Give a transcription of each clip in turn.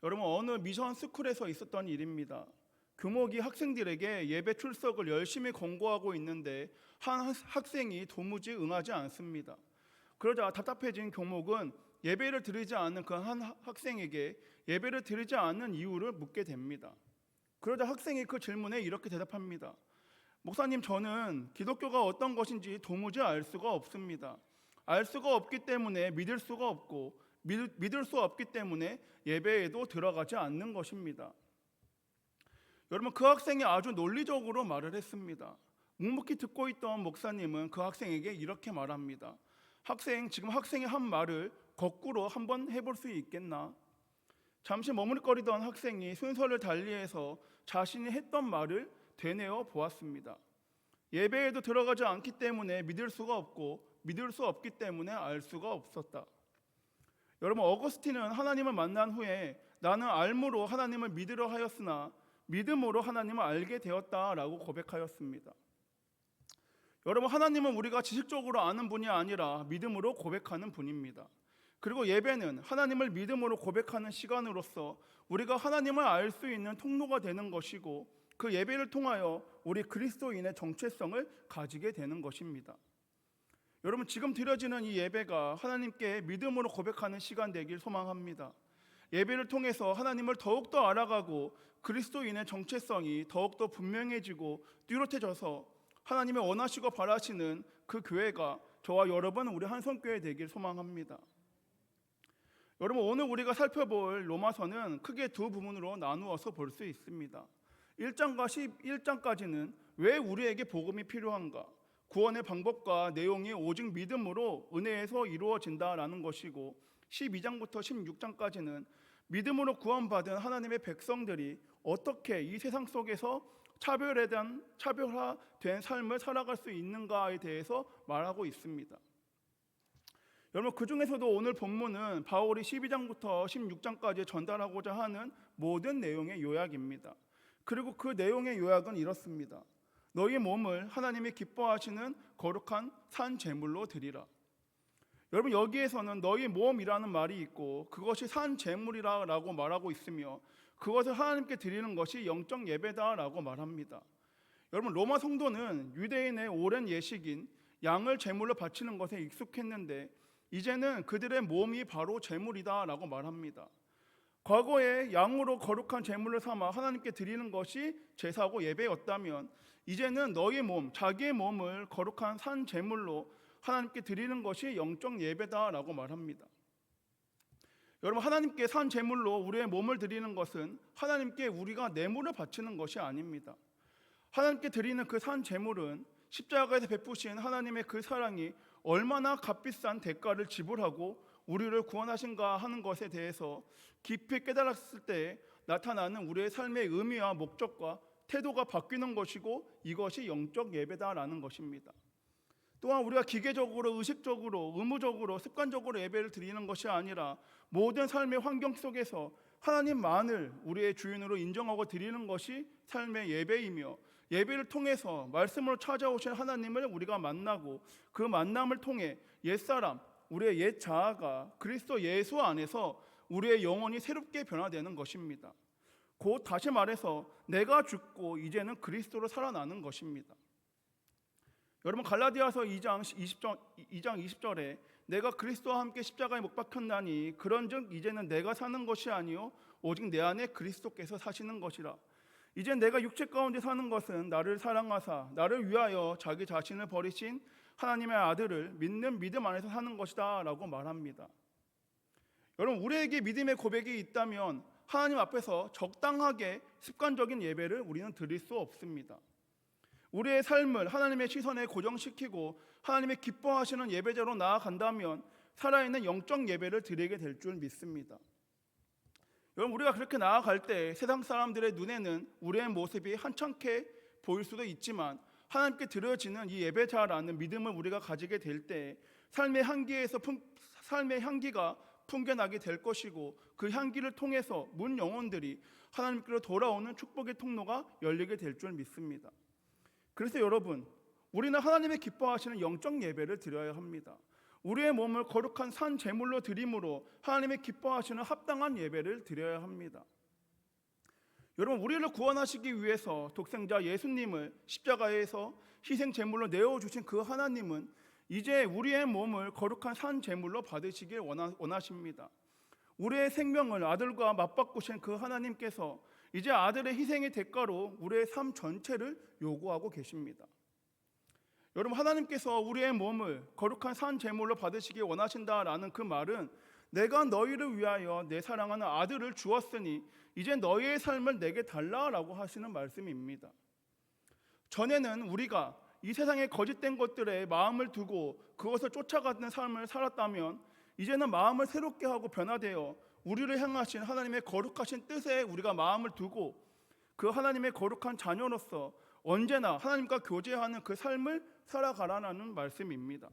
여러분, 어느 미션 스쿨에서 있었던 일입니다. 교목이 학생들에게 예배 출석을 열심히 권고하고 있는데 한 학생이 도무지 응하지 않습니다. 그러자 답답해진 교목은 예배를 드리지 않는 그 한 학생에게 예배를 드리지 않는 이유를 묻게 됩니다. 그러자 학생이 그 질문에 이렇게 대답합니다. 목사님, 저는 기독교가 어떤 것인지 도무지 알 수가 없습니다. 알 수가 없기 때문에 믿을 수가 없고 믿을 수 없기 때문에 예배에도 들어가지 않는 것입니다. 여러분, 그 학생이 아주 논리적으로 말을 했습니다. 묵묵히 듣고 있던 목사님은 그 학생에게 이렇게 말합니다. 지금 학생이 한 말을 거꾸로 한번 해볼 수 있겠나? 잠시 머뭇거리던 학생이 순서를 달리해서 자신이 했던 말을 되뇌어 보았습니다. 예배에도 들어가지 않기 때문에 믿을 수가 없고 믿을 수 없기 때문에 알 수가 없었다. 여러분, 어거스틴은 하나님을 만난 후에 나는 알므로 하나님을 믿으려 하였으나 믿음으로 하나님을 알게 되었다라고 고백하였습니다. 여러분, 하나님은 우리가 지식적으로 아는 분이 아니라 믿음으로 고백하는 분입니다. 그리고 예배는 하나님을 믿음으로 고백하는 시간으로서 우리가 하나님을 알 수 있는 통로가 되는 것이고, 그 예배를 통하여 우리 그리스도인의 정체성을 가지게 되는 것입니다. 여러분, 지금 드려지는 이 예배가 하나님께 믿음으로 고백하는 시간 되길 소망합니다. 예배를 통해서 하나님을 더욱더 알아가고 그리스도인의 정체성이 더욱더 분명해지고 뚜렷해져서 하나님의 원하시고 바라시는 그 교회가 저와 여러분, 우리 한성교회 되길 소망합니다. 여러분, 오늘 우리가 살펴볼 로마서는 크게 두 부분으로 나누어서 볼 수 있습니다. 1장과 11장까지는 왜 우리에게 복음이 필요한가, 구원의 방법과 내용이 오직 믿음으로 은혜에서 이루어진다라는 것이고, 12장부터 16장까지는 믿음으로 구원받은 하나님의 백성들이 어떻게 이 세상 속에서 차별화된 삶을 살아갈 수 있는가에 대해서 말하고 있습니다. 여러분, 그 중에서도 오늘 본문은 바울이 12장부터 16장까지 전달하고자 하는 모든 내용의 요약입니다. 그리고 그 내용의 요약은 이렇습니다. 너희 몸을 하나님이 기뻐하시는 거룩한 산 제물로 드리라. 여러분, 여기에서는 너희 몸이라는 말이 있고 그것이 산 제물이라고 말하고 있으며 그것을 하나님께 드리는 것이 영적 예배다라고 말합니다. 여러분, 로마 성도는 유대인의 오랜 예식인 양을 제물로 바치는 것에 익숙했는데 이제는 그들의 몸이 바로 제물이다라고 말합니다. 과거에 양으로 거룩한 제물을 삼아 하나님께 드리는 것이 제사고 예배였다면 이제는 너희 몸, 자기의 몸을 거룩한 산 제물로 하나님께 드리는 것이 영적 예배다라고 말합니다. 여러분, 하나님께 산 제물로 우리의 몸을 드리는 것은 하나님께 우리가 뇌물을 바치는 것이 아닙니다. 하나님께 드리는 그 산 제물은 십자가에서 베푸신 하나님의 그 사랑이 얼마나 값비싼 대가를 지불하고 우리를 구원하신가 하는 것에 대해서 깊이 깨달았을 때 나타나는 우리의 삶의 의미와 목적과 태도가 바뀌는 것이고, 이것이 영적 예배다라는 것입니다. 또한 우리가 기계적으로, 의식적으로, 의무적으로, 습관적으로 예배를 드리는 것이 아니라 모든 삶의 환경 속에서 하나님만을 우리의 주인으로 인정하고 드리는 것이 삶의 예배이며, 예배를 통해서 말씀으로 찾아오신 하나님을 우리가 만나고 그 만남을 통해 옛사람, 우리의 옛 자아가 그리스도 예수 안에서 우리의 영혼이 새롭게 변화되는 것입니다. 곧 다시 말해서 내가 죽고 이제는 그리스도로 살아나는 것입니다. 여러분, 갈라디아서 2장 20절에 내가 그리스도와 함께 십자가에 못 박혔나니 그런즉 이제는 내가 사는 것이 아니요 오직 내 안에 그리스도께서 사시는 것이라. 이제 내가 육체 가운데 사는 것은 나를 사랑하사 나를 위하여 자기 자신을 버리신 하나님의 아들을 믿는 믿음 안에서 사는 것이다 라고 말합니다. 여러분, 우리에게 믿음의 고백이 있다면 하나님 앞에서 적당하게 습관적인 예배를 우리는 드릴 수 없습니다. 우리의 삶을 하나님의 시선에 고정시키고 하나님의 기뻐하시는 예배자로 나아간다면 살아있는 영적 예배를 드리게 될 줄 믿습니다. 여러분, 우리가 그렇게 나아갈 때 세상 사람들의 눈에는 우리의 모습이 한창케 보일 수도 있지만 하나님께 드려지는 이 예배자라는 믿음을 우리가 가지게 될 때 삶의 향기가 풍겨나게 될 것이고, 그 향기를 통해서 문 영혼들이 하나님께로 돌아오는 축복의 통로가 열리게 될 줄 믿습니다. 그래서 여러분, 우리는 하나님의 기뻐하시는 영적 예배를 드려야 합니다. 우리의 몸을 거룩한 산 제물로 드림으로 하나님이 기뻐하시는 합당한 예배를 드려야 합니다. 여러분, 우리를 구원하시기 위해서 독생자 예수님을 십자가에서 희생 제물로 내어주신 그 하나님은 이제 우리의 몸을 거룩한 산 제물로 받으시길 원하십니다. 우리의 생명을 아들과 맞바꾸신 그 하나님께서 이제 아들의 희생의 대가로 우리의 삶 전체를 요구하고 계십니다. 여러분, 하나님께서 우리의 몸을 거룩한 산 제물로 받으시길 원하신다라는 그 말은 내가 너희를 위하여 내 사랑하는 아들을 주었으니 이제 너희의 삶을 내게 달라라고 하시는 말씀입니다. 전에는 우리가 이 세상의 거짓된 것들에 마음을 두고 그것을 쫓아가는 삶을 살았다면 이제는 마음을 새롭게 하고 변화되어 우리를 향하신 하나님의 거룩하신 뜻에 우리가 마음을 두고 그 하나님의 거룩한 자녀로서 언제나 하나님과 교제하는 그 삶을 살아가라는 말씀입니다.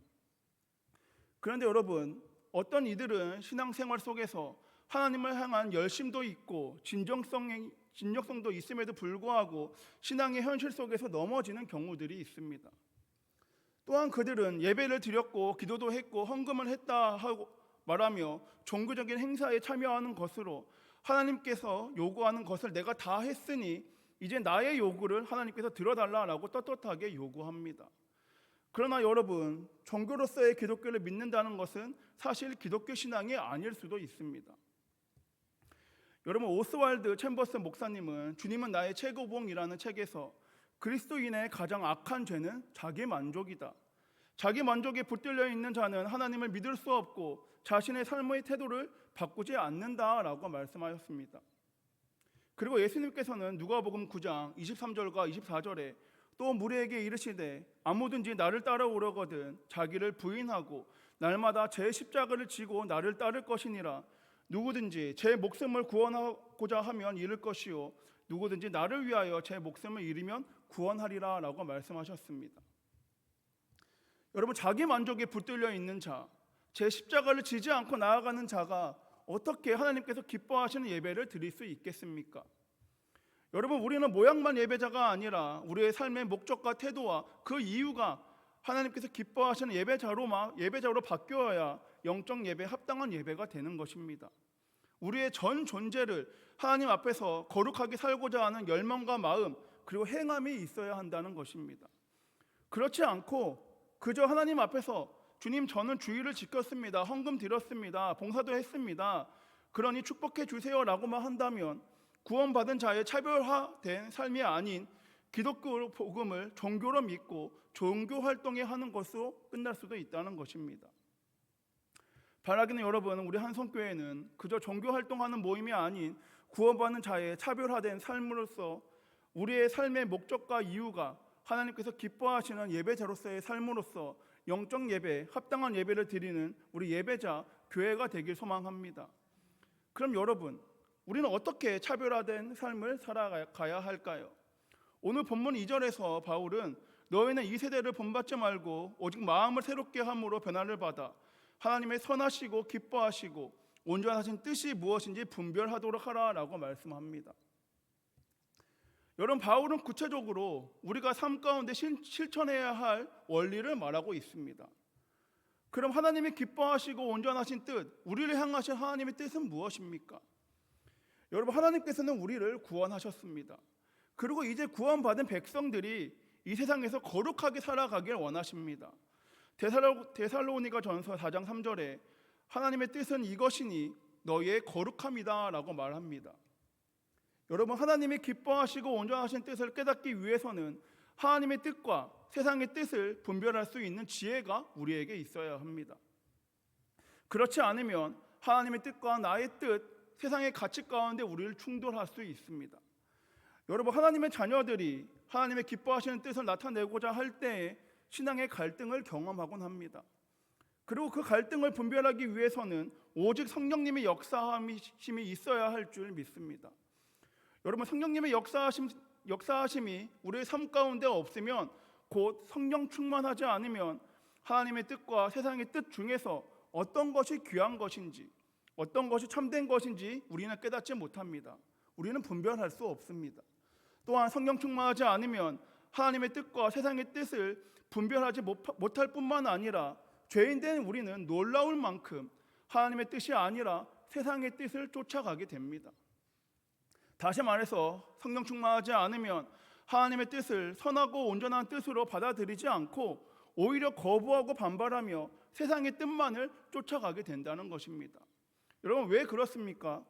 그런데 여러분, 어떤 이들은 신앙생활 속에서 하나님을 향한 열심도 있고 진정성도 있음에도 불구하고 신앙의 현실 속에서 넘어지는 경우들이 있습니다. 또한 그들은 예배를 드렸고 기도도 했고 헌금을 했다 하고 말하며 종교적인 행사에 참여하는 것으로 하나님께서 요구하는 것을 내가 다 했으니 이제 나의 요구를 하나님께서 들어달라라고 떳떳하게 요구합니다. 그러나 여러분, 종교로서의 기독교를 믿는다는 것은 사실 기독교 신앙이 아닐 수도 있습니다. 여러분, 오스왈드 챔버스 목사님은 주님은 나의 최고봉이라는 책에서 그리스도인의 가장 악한 죄는 자기 만족이다. 자기 만족에 붙들려 있는 자는 하나님을 믿을 수 없고 자신의 삶의 태도를 바꾸지 않는다라고 말씀하셨습니다. 그리고 예수님께서는 누가복음 9장 23절과 24절에 또 무리에게 이르시되 아무든지 나를 따라오려거든 자기를 부인하고 날마다 제 십자가를 지고 나를 따를 것이니라. 누구든지 제 목숨을 구원하고자 하면 잃을 것이요 누구든지 나를 위하여 제 목숨을 잃으면 구원하리라 라고 말씀하셨습니다. 여러분, 자기 만족에 붙들려 있는 자, 제 십자가를 지지 않고 나아가는 자가 어떻게 하나님께서 기뻐하시는 예배를 드릴 수 있겠습니까? 여러분, 우리는 모양만 예배자가 아니라 우리의 삶의 목적과 태도와 그 이유가 하나님께서 기뻐하시는 예배자로 바뀌어야 영적 예배, 합당한 예배가 되는 것입니다. 우리의 전 존재를 하나님 앞에서 거룩하게 살고자 하는 열망과 마음 그리고 행함이 있어야 한다는 것입니다. 그렇지 않고 그저 하나님 앞에서 주님, 저는 주일을 지켰습니다, 헌금 드렸습니다, 봉사도 했습니다, 그러니 축복해 주세요라고만 한다면 구원받은 자의 차별화된 삶이 아닌 기독교 복음을 종교로 믿고 종교 활동에 하는 것으로 끝날 수도 있다는 것입니다. 바라기는 여러분, 우리 한성교회는 그저 종교 활동하는 모임이 아닌 구원받는 자의 차별화된 삶으로서 우리의 삶의 목적과 이유가 하나님께서 기뻐하시는 예배자로서의 삶으로서 영적 예배, 합당한 예배를 드리는 우리 예배자 교회가 되길 소망합니다. 그럼 여러분, 우리는 어떻게 차별화된 삶을 살아가야 할까요? 오늘 본문 2절에서 바울은 너희는 이 세대를 본받지 말고 오직 마음을 새롭게 함으로 변화를 받아 하나님의 선하시고 기뻐하시고 온전하신 뜻이 무엇인지 분별하도록 하라라고 말씀합니다. 여러분, 바울은 구체적으로 우리가 삶 가운데 실천해야 할 원리를 말하고 있습니다. 그럼 하나님이 기뻐하시고 온전하신 뜻, 우리를 향하신 하나님의 뜻은 무엇입니까? 여러분, 하나님께서는 우리를 구원하셨습니다. 그리고 이제 구원받은 백성들이 이 세상에서 거룩하게 살아가길 원하십니다. 데살로니가 전서 4장 3절에 하나님의 뜻은 이것이니 너희의 거룩함이다 라고 말합니다. 여러분, 하나님이 기뻐하시고 온전하신 뜻을 깨닫기 위해서는 하나님의 뜻과 세상의 뜻을 분별할 수 있는 지혜가 우리에게 있어야 합니다. 그렇지 않으면 하나님의 뜻과 나의 뜻, 세상의 가치 가운데 우리를 충돌할 수 있습니다. 여러분, 하나님의 자녀들이 하나님의 기뻐하시는 뜻을 나타내고자 할 때에 신앙의 갈등을 경험하곤 합니다. 그리고 그 갈등을 분별하기 위해서는 오직 성령님의 역사하심이 있어야 할 줄 믿습니다. 여러분, 성령님의 역사하심이 우리의 삶 가운데 없으면 곧 성령 충만하지 않으면 하나님의 뜻과 세상의 뜻 중에서 어떤 것이 귀한 것인지 어떤 것이 참된 것인지 우리는 깨닫지 못합니다. 우리는 분별할 수 없습니다. 또한 성령 충만하지 않으면 하나님의 뜻과 세상의 뜻을 분별하지 못할 뿐만 아니라 죄인된 우리는 놀라울 만큼 하나님의 뜻이 아니라 세상의 뜻을 쫓아가게 됩니다. 다시 말해서 성령 충만하지 않으면 하나님의 뜻을 선하고 온전한 뜻으로 받아들이지 않고 오히려 거부하고 반발하며 세상의 뜻만을 쫓아가게 된다는 것입니다. 여러분, 왜 그렇습니까?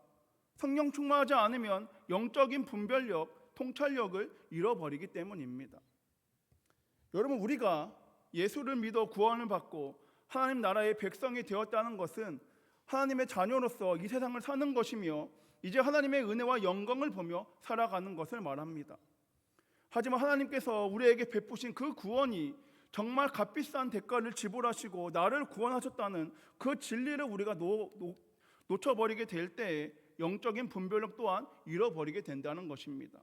성령 충만하지 않으면 영적인 분별력, 통찰력을 잃어버리기 때문입니다. 여러분, 우리가 예수를 믿어 구원을 받고 하나님 나라의 백성이 되었다는 것은 하나님의 자녀로서 이 세상을 사는 것이며 이제 하나님의 은혜와 영광을 보며 살아가는 것을 말합니다. 하지만 하나님께서 우리에게 베푸신 그 구원이 정말 값비싼 대가를 지불하시고 나를 구원하셨다는 그 진리를 우리가 놓쳐버리게 될 때에 영적인 분별력 또한 잃어버리게 된다는 것입니다.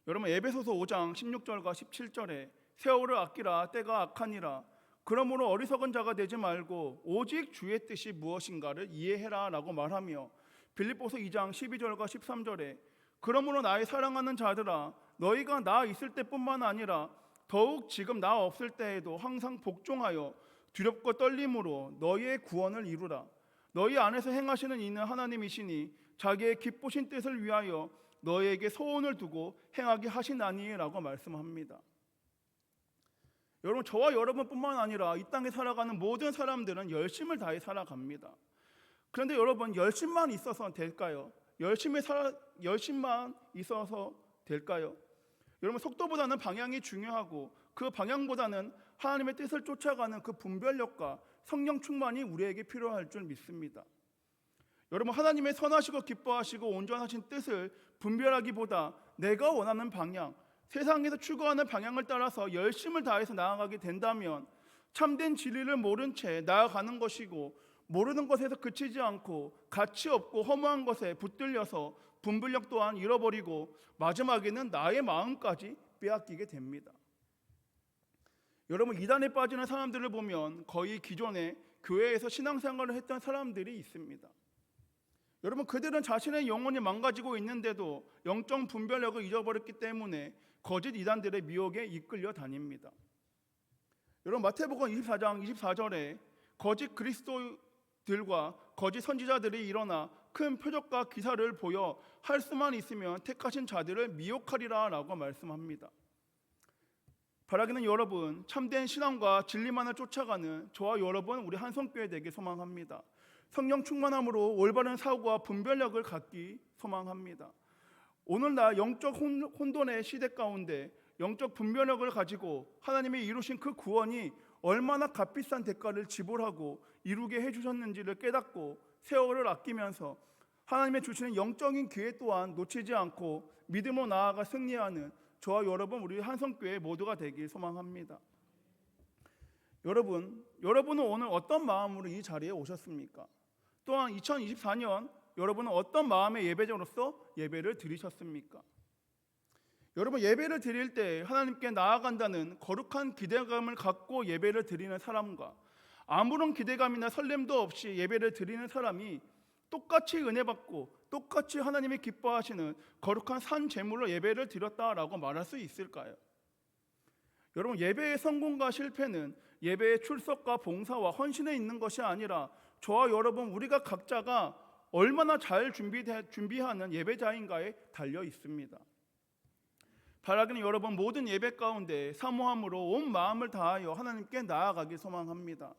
여러분, 에베소서 5장 16절과 17절에 세월을 아끼라 때가 악하니라 그러므로 어리석은 자가 되지 말고 오직 주의 뜻이 무엇인가를 이해해라 라고 말하며 빌립보서 2장 12절과 13절에 그러므로 나의 사랑하는 자들아 너희가 나 있을 때뿐만 아니라 더욱 지금 나 없을 때에도 항상 복종하여 두렵고 떨림으로 너희의 구원을 이루라. 너희 안에서 행하시는 이는 하나님이시니 자기의 기쁘신 뜻을 위하여 너희에게 소원을 두고 행하게 하시나니 라고 말씀합니다. 여러분, 저와 여러분뿐만 아니라 이 땅에 살아가는 모든 사람들은 열심을 다해 살아갑니다. 그런데 여러분, 열심만 있어서 될까요? 열심만 있어서 될까요? 여러분, 속도보다는 방향이 중요하고 그 방향보다는 하나님의 뜻을 쫓아가는 그 분별력과 성령 충만이 우리에게 필요할 줄 믿습니다. 여러분, 하나님의 선하시고 기뻐하시고 온전하신 뜻을 분별하기보다 내가 원하는 방향, 세상에서 추구하는 방향을 따라서 열심을 다해서 나아가게 된다면 참된 진리를 모른 채 나아가는 것이고 모르는 것에서 그치지 않고 가치 없고 허무한 것에 붙들려서 분별력 또한 잃어버리고 마지막에는 나의 마음까지 빼앗기게 됩니다. 여러분, 이단에 빠지는 사람들을 보면 거의 기존에 교회에서 신앙생활을 했던 사람들이 있습니다. 여러분, 그들은 자신의 영혼이 망가지고 있는데도 영적 분별력을 잊어버렸기 때문에 거짓 이단들의 미혹에 이끌려 다닙니다. 여러분, 마태복음 24장 24절에 거짓 그리스도들과 거짓 선지자들이 일어나 큰 표적과 기사를 보여 할 수만 있으면 택하신 자들을 미혹하리라 라고 말씀합니다. 바라기는 여러분, 참된 신앙과 진리만을 쫓아가는 저와 여러분 우리 한성교회 되길 소망합니다. 성령 충만함으로 올바른 사고와 분별력을 갖기 소망합니다. 오늘날 영적 혼돈의 시대 가운데 영적 분별력을 가지고 하나님이 이루신 그 구원이 얼마나 값비싼 대가를 지불하고 이루게 해주셨는지를 깨닫고 세월을 아끼면서 하나님의 주시는 영적인 기회 또한 놓치지 않고 믿음으로 나아가 승리하는 저와 여러분 우리 한성교회 모두가 되길 소망합니다. 여러분은 오늘 어떤 마음으로 이 자리에 오셨습니까? 또한 2024년 여러분은 어떤 마음의 예배자로서 예배를 드리셨습니까? 여러분, 예배를 드릴 때 하나님께 나아간다는 거룩한 기대감을 갖고 예배를 드리는 사람과 아무런 기대감이나 설렘도 없이 예배를 드리는 사람이 똑같이 은혜 받고 똑같이 하나님이 기뻐하시는 거룩한 산 제물로 예배를 드렸다라고 말할 수 있을까요? 여러분, 예배의 성공과 실패는 예배의 출석과 봉사와 헌신에 있는 것이 아니라 저와 여러분 우리가 각자가 얼마나 잘 준비하는 예배자인가에 달려 있습니다. 바라기는 여러분 모든 예배 가운데 사모함으로 온 마음을 다하여 하나님께 나아가길 소망합니다.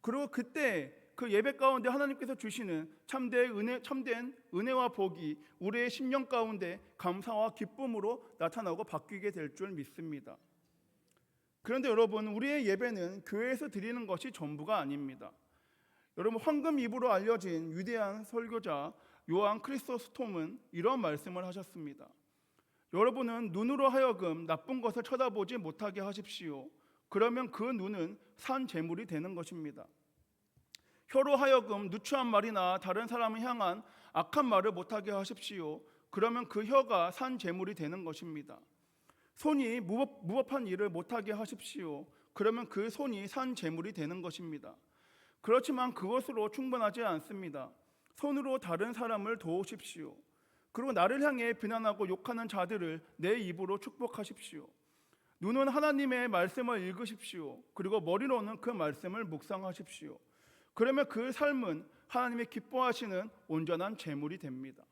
그리고 그때 그 예배 가운데 하나님께서 주시는 참된 은혜와 복이 우리의 심령 가운데 감사와 기쁨으로 나타나고 바뀌게 될 줄 믿습니다. 그런데 여러분, 우리의 예배는 교회에서 드리는 것이 전부가 아닙니다. 여러분, 황금 입으로 알려진 위대한 설교자 요한 크리소스톰은 이런 말씀을 하셨습니다. 여러분은 눈으로 하여금 나쁜 것을 쳐다보지 못하게 하십시오. 그러면 그 눈은 산 제물이 되는 것입니다. 혀로 하여금 누추한 말이나 다른 사람을 향한 악한 말을 못하게 하십시오. 그러면 그 혀가 산 제물이 되는 것입니다. 손이 무법한 일을 못하게 하십시오. 그러면 그 손이 산 제물이 되는 것입니다. 그렇지만 그것으로 충분하지 않습니다. 손으로 다른 사람을 도우십시오. 그리고 나를 향해 비난하고 욕하는 자들을 내 입으로 축복하십시오. 눈은 하나님의 말씀을 읽으십시오. 그리고 머리로는 그 말씀을 묵상하십시오. 그러면 그 삶은 하나님의 기뻐하시는 온전한 제물이 됩니다.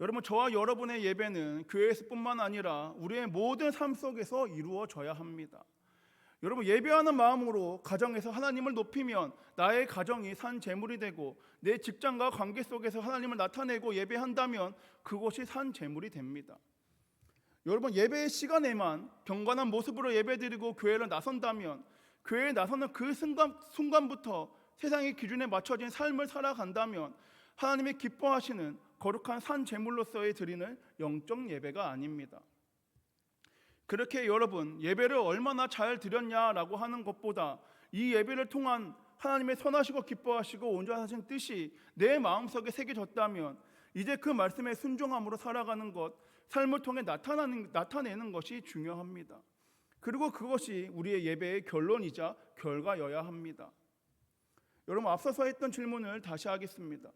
여러분, 저와 여러분의 예배는 교회에서뿐만 아니라 우리의 모든 삶 속에서 이루어져야 합니다. 여러분, 예배하는 마음으로 가정에서 하나님을 높이면 나의 가정이 산 제물이 되고, 내 직장과 관계 속에서 하나님을 나타내고 예배한다면 그것이 산 제물이 됩니다. 여러분, 예배의 시간에만 경건한 모습으로 예배드리고 교회를 나선다면, 교회에 나서는 그 순간부터 세상의 기준에 맞춰진 삶을 살아간다면 하나님의 기뻐하시는 거룩한 산 제물로서의 드리는 영적 예배가 아닙니다. 그렇게 여러분, 예배를 얼마나 잘 드렸냐라고 하는 것보다 이 예배를 통한 하나님의 선하시고 기뻐하시고 온전하신 뜻이 내 마음속에 새겨졌다면 이제 그 말씀에 순종함으로 살아가는 것, 삶을 통해 나타내는 것이 중요합니다. 그리고 그것이 우리의 예배의 결론이자 결과여야 합니다. 여러분, 앞서서 했던 질문을 다시 하겠습니다.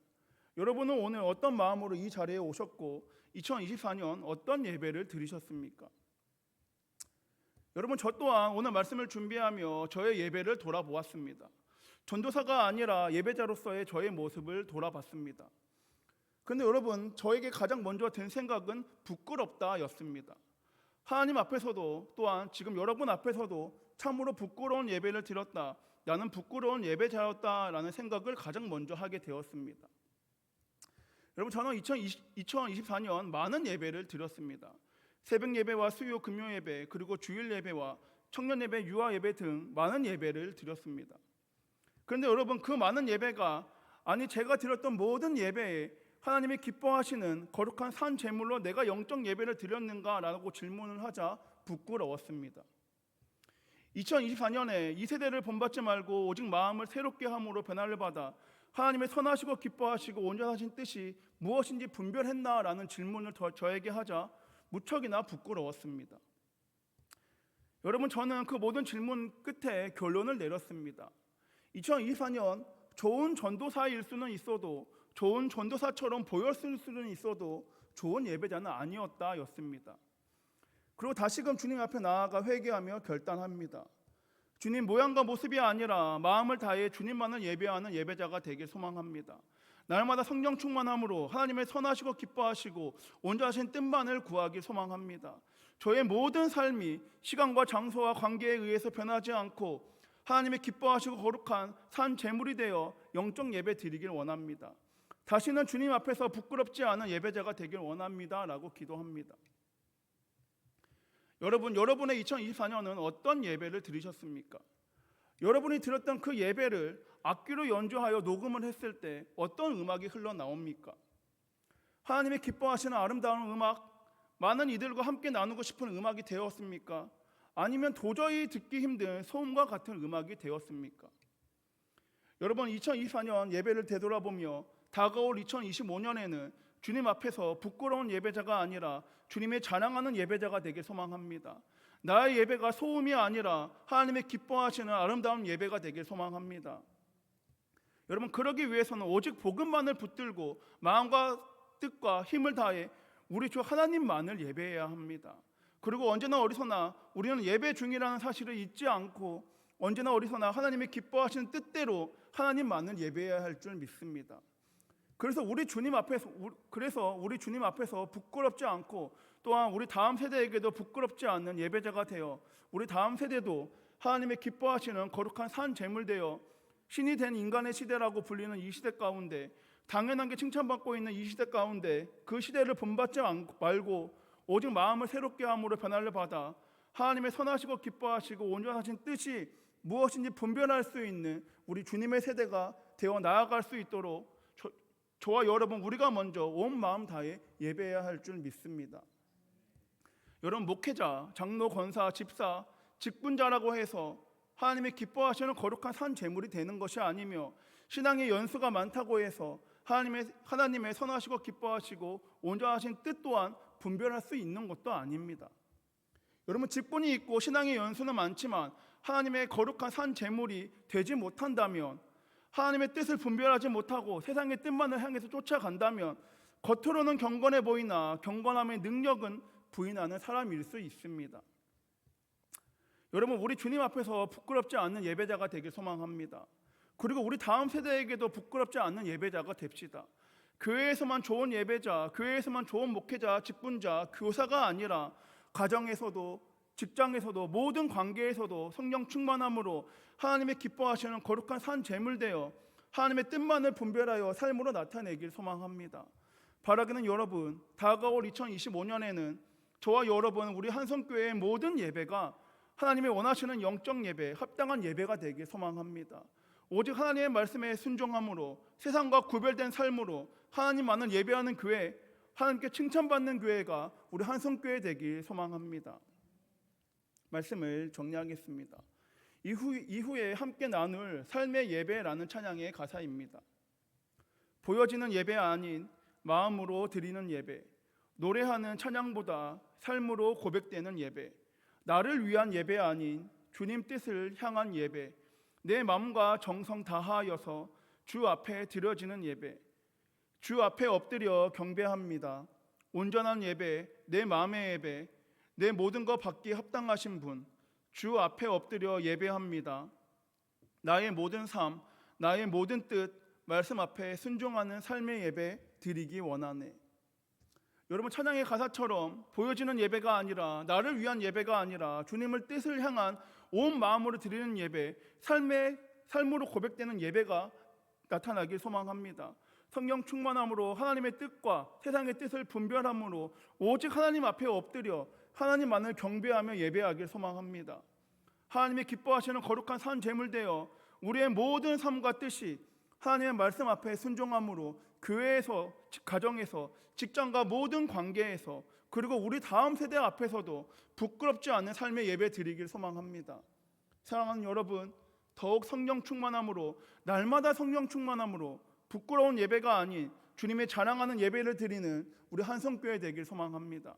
여러분은 오늘 어떤 마음으로 이 자리에 오셨고 2024년 어떤 예배를 드리셨습니까? 여러분, 저 또한 오늘 말씀을 준비하며 저의 예배를 돌아보았습니다. 전도사가 아니라 예배자로서의 저의 모습을 돌아봤습니다. 그런데 여러분, 저에게 가장 먼저 든 생각은 부끄럽다였습니다. 하나님 앞에서도 또한 지금 여러분 앞에서도 참으로 부끄러운 예배를 드렸다, 나는 부끄러운 예배자였다라는 생각을 가장 먼저 하게 되었습니다. 여러분, 저는 2024년 많은 예배를 드렸습니다. 새벽 예배와 수요 금요 예배, 그리고 주일 예배와 청년 예배, 유아 예배 등 많은 예배를 드렸습니다. 그런데 여러분, 그 많은 예배가 제가 드렸던 모든 예배에 하나님이 기뻐하시는 거룩한 산 제물로 내가 영적 예배를 드렸는가라고 질문을 하자 부끄러웠습니다. 2024년에 이 세대를 본받지 말고 오직 마음을 새롭게 함으로 변화를 받아 하나님의 선하시고 기뻐하시고 온전하신 뜻이 무엇인지 분별했나라는 질문을 저에게 하자 무척이나 부끄러웠습니다. 여러분, 저는 그 모든 질문 끝에 결론을 내렸습니다. 2024년 좋은 전도사일 수는 있어도, 좋은 전도사처럼 보였을 수는 있어도 좋은 예배자는 아니었다였습니다. 그리고 다시금 주님 앞에 나아가 회개하며 결단합니다. 주님 모양과 모습이 아니라 마음을 다해 주님만을 예배하는 예배자가 되길 소망합니다. 날마다 성령 충만함으로 하나님의 선하시고 기뻐하시고 온전하신 뜻만을 구하길 소망합니다. 저의 모든 삶이 시간과 장소와 관계에 의해서 변하지 않고 하나님의 기뻐하시고 거룩한 산 제물이 되어 영적 예배 드리길 원합니다. 다시는 주님 앞에서 부끄럽지 않은 예배자가 되길 원합니다 라고 기도합니다. 여러분, 여러분의 2024년은 어떤 예배를 드리셨습니까? 여러분이 드렸던 그 예배를 악기로 연주하여 녹음을 했을 때 어떤 음악이 흘러나옵니까? 하나님의 기뻐하시는 아름다운 음악, 많은 이들과 함께 나누고 싶은 음악이 되었습니까? 아니면 도저히 듣기 힘든 소음과 같은 음악이 되었습니까? 여러분, 2024년 예배를 되돌아보며 다가올 2025년에는 주님 앞에서 부끄러운 예배자가 아니라 주님의 자랑하는 예배자가 되길 소망합니다. 나의 예배가 소음이 아니라 하나님의 기뻐하시는 아름다운 예배가 되길 소망합니다. 여러분, 그러기 위해서는 오직 복음만을 붙들고 마음과 뜻과 힘을 다해 우리 주 하나님만을 예배해야 합니다. 그리고 언제나 어디서나 우리는 예배 중이라는 사실을 잊지 않고 언제나 어디서나 하나님의 기뻐하시는 뜻대로 하나님만을 예배해야 할 줄 믿습니다. 그래서 우리 주님 앞에서 부끄럽지 않고 또한 우리 다음 세대에게도 부끄럽지 않는 예배자가 되어 우리 다음 세대도 하나님의 기뻐하시는 거룩한 산 제물 되어 신이 된 인간의 시대라고 불리는 이 시대 가운데, 당연한 게 칭찬받고 있는 이 시대 가운데 그 시대를 본받지 말고 오직 마음을 새롭게 함으로 변화를 받아 하나님의 선하시고 기뻐하시고 온전하신 뜻이 무엇인지 분별할 수 있는 우리 주님의 세대가 되어 나아갈 수 있도록 저와 여러분, 우리가 먼저 온 마음 다해 예배해야 할 줄 믿습니다. 여러분, 목회자, 장로, 권사, 집사, 직분자라고 해서 하나님의 기뻐하시는 거룩한 산 제물이 되는 것이 아니며 신앙의 연수가 많다고 해서 하나님의 선하시고 기뻐하시고 온전하신 뜻 또한 분별할 수 있는 것도 아닙니다. 여러분, 직분이 있고 신앙의 연수는 많지만 하나님의 거룩한 산 제물이 되지 못한다면, 하나님의 뜻을 분별하지 못하고 세상의 뜻만을 향해서 쫓아간다면 겉으로는 경건해 보이나 경건함의 능력은 부인하는 사람일 수 있습니다. 여러분, 우리 주님 앞에서 부끄럽지 않는 예배자가 되길 소망합니다. 그리고 우리 다음 세대에게도 부끄럽지 않는 예배자가 됩시다. 교회에서만 좋은 예배자, 교회에서만 좋은 목회자, 직분자, 교사가 아니라 가정에서도, 직장에서도, 모든 관계에서도 성령 충만함으로 하나님의 기뻐하시는 거룩한 산 제물 되어 하나님의 뜻만을 분별하여 삶으로 나타내길 소망합니다. 바라기는 여러분, 다가올 2025년에는 저와 여러분, 우리 한성교회의 모든 예배가 하나님의 원하시는 영적 예배, 합당한 예배가 되길 소망합니다. 오직 하나님의 말씀에 순종함으로, 세상과 구별된 삶으로 하나님만을 예배하는 교회, 하나님께 칭찬받는 교회가 우리 한성교회 되길 소망합니다. 말씀을 정리하겠습니다. 이후에 함께 나눌 삶의 예배라는 찬양의 가사입니다. 보여지는 예배 아닌 마음으로 드리는 예배, 노래하는 찬양보다 삶으로 고백되는 예배, 나를 위한 예배 아닌 주님 뜻을 향한 예배, 내 마음과 정성 다하여서 주 앞에 드려지는 예배, 주 앞에 엎드려 경배합니다. 온전한 예배, 내 마음의 예배, 내 모든 것 받기 합당하신 분, 주 앞에 엎드려 예배합니다. 나의 모든 삶, 나의 모든 뜻, 말씀 앞에 순종하는 삶의 예배 드리기 원하네. 여러분, 찬양의 가사처럼 보여지는 예배가 아니라, 나를 위한 예배가 아니라 주님을 뜻을 향한 온 마음으로 드리는 예배, 삶으로 고백되는 예배가 나타나길 소망합니다. 성령 충만함으로 하나님의 뜻과 세상의 뜻을 분별함으로 오직 하나님 앞에 엎드려 하나님만을 경배하며 예배하길 소망합니다. 하나님이 기뻐하시는 거룩한 산 제물 되어 우리의 모든 삶과 뜻이 하나님의 말씀 앞에 순종함으로 교회에서, 가정에서, 직장과 모든 관계에서, 그리고 우리 다음 세대 앞에서도 부끄럽지 않은 삶의 예배 드리길 소망합니다. 사랑하는 여러분, 더욱 성령 충만함으로, 날마다 성령 충만함으로 부끄러운 예배가 아닌 주님의 자랑하는 예배를 드리는 우리 한성교회 되길 소망합니다.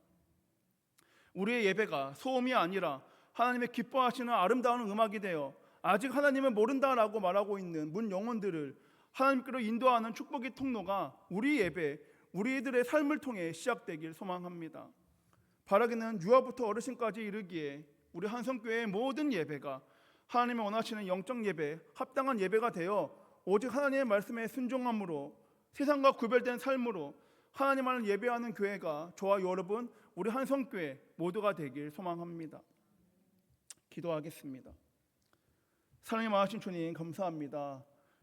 우리의 예배가 소음이 아니라 하나님의 기뻐하시는 아름다운 음악이 되어 아직 하나님을 모른다라고 말하고 있는 문 영혼들을 하나님께로 인도하는 축복의 통로가 우리 예배, 우리들의 삶을 통해 시작되길 소망합니다. 바라기는 유아부터 어르신까지 이르기에 우리 한성교회의 모든 예배가 하나님이 원하시는 영적 예배, 합당한 예배가 되어 오직 하나님의 말씀에 순종함으로, 세상과 구별된 삶으로 하나님만을 예배하는 교회가 저와 여러분, 우리 한성교회 모두가 되길 소망합니다. 기도하겠습니다. 사랑이 많으신 주님, 감사합니다.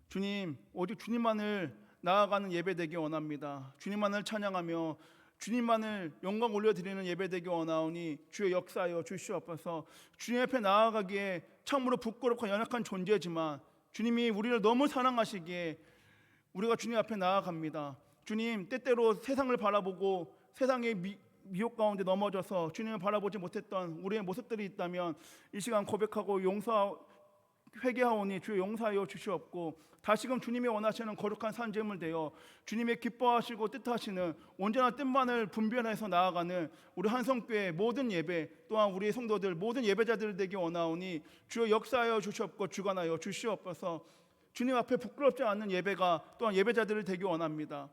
주님, 오직 주님만을 나아가는 예배 되기 원합니다. 주님만을 찬양하며 주님만을 영광 올려드리는 예배 되기 원하오니 주의 역사하여 주시옵소서. 주님 앞에 나아가기에 참으로 부끄럽고 연약한 존재지만 주님이 우리를 너무 사랑하시기에 우리가 주님 앞에 나아갑니다. 주님, 때때로 세상을 바라보고 세상의 미혹 가운데 넘어져서 주님을 바라보지 못했던 우리의 모습들이 있다면 이 시간 고백하고 회개하오니 주여 용서하여 주시옵고, 다시금 주님이 원하시는 거룩한 산재물 되어 주님의 기뻐하시고 뜻하시는 온전한 뜻만을 분별해서 나아가는 우리 한성교회 모든 예배, 또한 우리의 성도들 모든 예배자들 되기 원하오니 주여 역사하여 주시옵고 주관하여 주시옵소서. 주님 앞에 부끄럽지 않는 예배가 또한 예배자들을 되기 원합니다.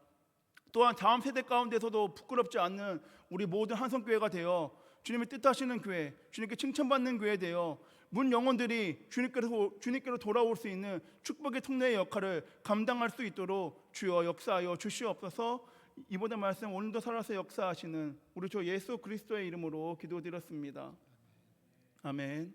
또한 다음 세대 가운데서도 부끄럽지 않는 우리 모든 한성교회가 되어 주님의 뜻하시는 교회, 주님께 칭찬받는 교회 되어 문 영혼들이 주님께로 돌아올 수 있는 축복의 통로의 역할을 감당할 수 있도록 주여 역사하여 주시옵소서. 이번의 말씀 오늘도 살아서 역사하시는 우리 주 예수 그리스도의 이름으로 기도드렸습니다. 아멘.